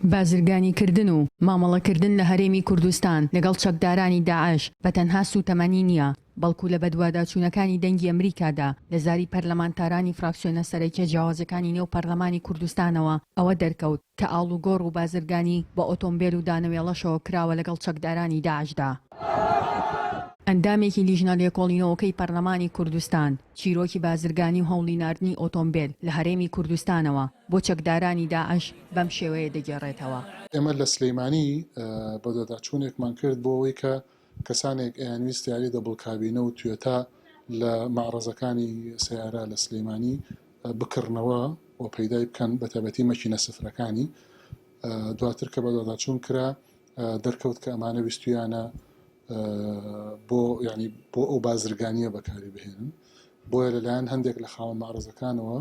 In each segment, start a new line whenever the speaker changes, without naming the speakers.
بازرگانیکردن و مامەڵەکردن لە هەرێمی کوردستان لەگەڵ چەکدارانی داعش بە تەنها سوتەمەنی نییە، بەڵکو لە بەدواداچوونەکانی دەنگی ئەمریکادا لە زاری پەرلەمانتارانی فراکسیۆنە سەرەکیە جیاوازەکانی نێو پەرلەمانی کوردستانەوە ئەوە دەرکەوت کە ئاڵوگۆڕ و بازرگانی بە ئۆتۆمبیل و دانەوێڵەشەوە کراوە لەگەڵ چەکدارانی داعشدا. ئەندامێکی لیژنە لێکۆڵینەوەکەی پەرلەمانی کوردستان چیرۆکی بازرگانی و هەوڵیناردنی ئۆتۆمبیل لە هەرێمی کوردستانەوە بۆ چەکدارانی داعش بەم شێوەیە دەگێڕێتەوە.
ئێمە لە سلەیمانی بەدەداچوونێکمان کرد بۆ ئەوەی کە کەسانێک ئەیانویست یاری دەبڵکابینە و توێتە لە مەعرەزەکانی سیارە لە سلەیمانی بکڕنەوە و پەیدای بکەن بە تایبەتی مەکینە سفرەکانی. دواتر کە بەدەداچوون کرا دەرکەوت کە ئەمانە ویستویانە بۆ ئەو بازرگانیە بەکاری بهێنن، بۆیە لەلایەن هەندێک لە خاوەن مەعرەزەکانەوە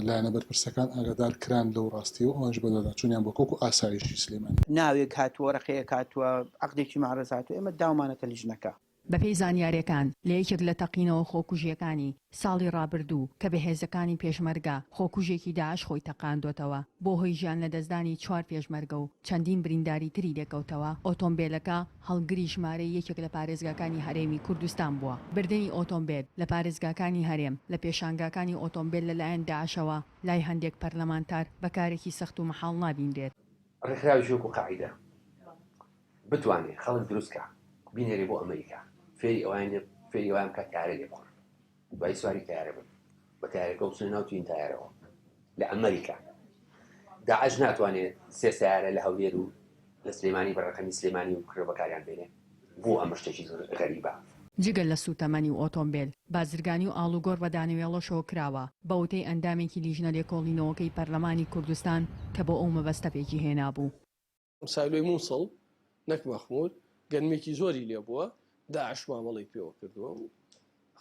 لایەنە بەرپرسەکان ئاگادار کران لەو ڕاستی و ئەوەش بەدەداچوونیان بۆ کۆکو ئاسایشی سلەیمانی.
ناوێک هاتووە، ڕقەیەک هاتووە، عەقدێکی مەعرەز هاتووە، ئێمە داومانەتە لیژنەکە.
بەپێی زانیاریەکان لە یەکێک لە تەقینەوە خۆکوژیەکانی ساڵی ڕابردوو کە بەهێزەکانی پێشمەرگە خۆکوژێکی داعش خۆی تەقاندوتەوە بۆ هۆی ژیان لە دەستدانی 4 پێشمەرگە و چەندین برینداری تری دەکەوتەوە. ئۆتۆمبیلەکە هەڵگری ژمارەی یەکێک لە پارێزگاکانی هەرێمی کوردستان بووە. بردننی ئۆتۆمبیل لە پارێزگاکانی هەرێم لە پێشانگاکانی ئۆتۆمبیل لەلایەن داعشەوە لای هەندێک پەرلەمانتار بەکارێکی سەخت و مەحاڵ نابیندرێت.
ڕێکخراوی ژووک و قاعیدە بتوانێت خەڵک دروستکە بینێری بۆ ئەمریکا فێری ئەوان کە تیارە لێ بخۆن، دوای سواری تیارە بن بە تیارەکە وچنە ناو توین تیارەوە لە ئەمریکا. داعش ناتوانێت 3 سیارە لە هەولێر و لە سلەیمانی بەڕەقەمی سلەیمانی و کرۆ بەکاریان بێنێ. بۆ ئەمە شتێکی زۆر غەریبە.
جگەل لە سوتەمەنی و ئۆتۆمبیل بازرگانی و ئاڵوگۆڕ بە دانەوێڵەشەوە کراوە بە وتەی ئەندامێکی لیژنە لێکۆڵینەوەکەی پەرلەمانی کوردستان کە بۆ ئەو مەبەستە پێکی هێنابوو.
سایلۆی مووسڵ نەک مەخموود گەنمێکی زۆری لێ بووە، داعش مامەڵی پێوە کردووە و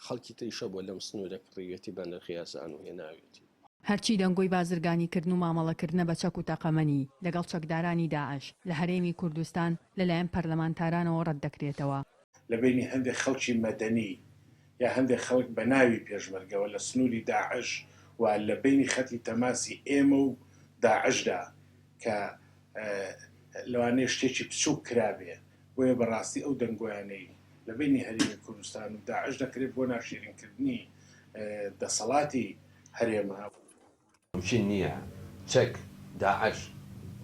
خەڵکی تریشە بۆ لەم سنوورە کڕیەتی بە نرخی یاسان و هێناوێتی.
هەرچی دەنگۆی بازرگانیکردن و مامەڵەکردنە بە چەک و تەقەمەنی لەگەڵ چەکدارانی داعش لە هەرێمی کوردستان لەلایەن پەرلەمانتارانەوە ڕەت دەکرێتەوە.
لە بینی هەندێک خەڵکی مەدەنی یا هەندێک خەڵک بە ناوی پێشمەرگەوە لە سنووری داعش و لە بینی خەتی تەماسی ئێمە و داعشدا کە لەوانەیە شتێکی بچووک کرابێ، بۆیە بەڕاستی ئەو دەنگۆیانەی لە بینی هەرێمی کوردستان و داعش دەکرێت بۆ ناشرینکردنی دەسەڵاتی هەرێمە.
ممکن نییە چەک داعش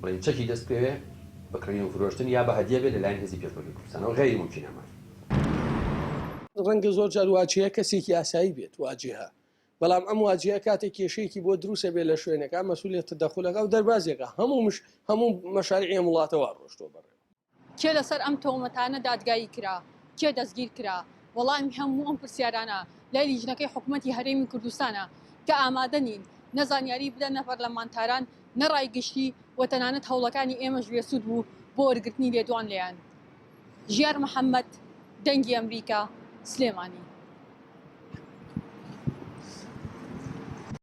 بڵێن چەکی دەست پێوێ بەکڕین و فرۆشتن یا بە هەدیە بێت لەلایەن هێزی پێشمەرگەی کوردستانەوە غەیری ممکن ئەمە.
ڕەنگە زۆر جار واجهەیە کەسێکی ئاسایی بێت واجهە، بەڵام ئەم واجهەیە کاتێک کێشەیەکی بۆ دروستە بێت لە شوێنەکە مەسئولیت تەدەخولەکە و دەربازێکە هەموو مەشاریعی وڵاتەوە ڕۆشتۆ بەڕێ.
کێ لەسەر ئەم تۆمەتانە دادگایی کرا، کێ دەستگیر کرا؟ وەڵامی هەموو ئەم پرسیارانە لای لیژنەکەی حکوومەتی هەرێمی کوردستانە کە ئامادە نین نەزانیاری بدەن نە پەرلەمانتاران نە ڕایگەشتی و تەنانەت هەوڵەکانی ئێمەش بێسوود بوو بۆ وەرگرتنی لێدوان لێیان. ژیار محەممەد، دەنگی ئەمریکا، سلێمانی.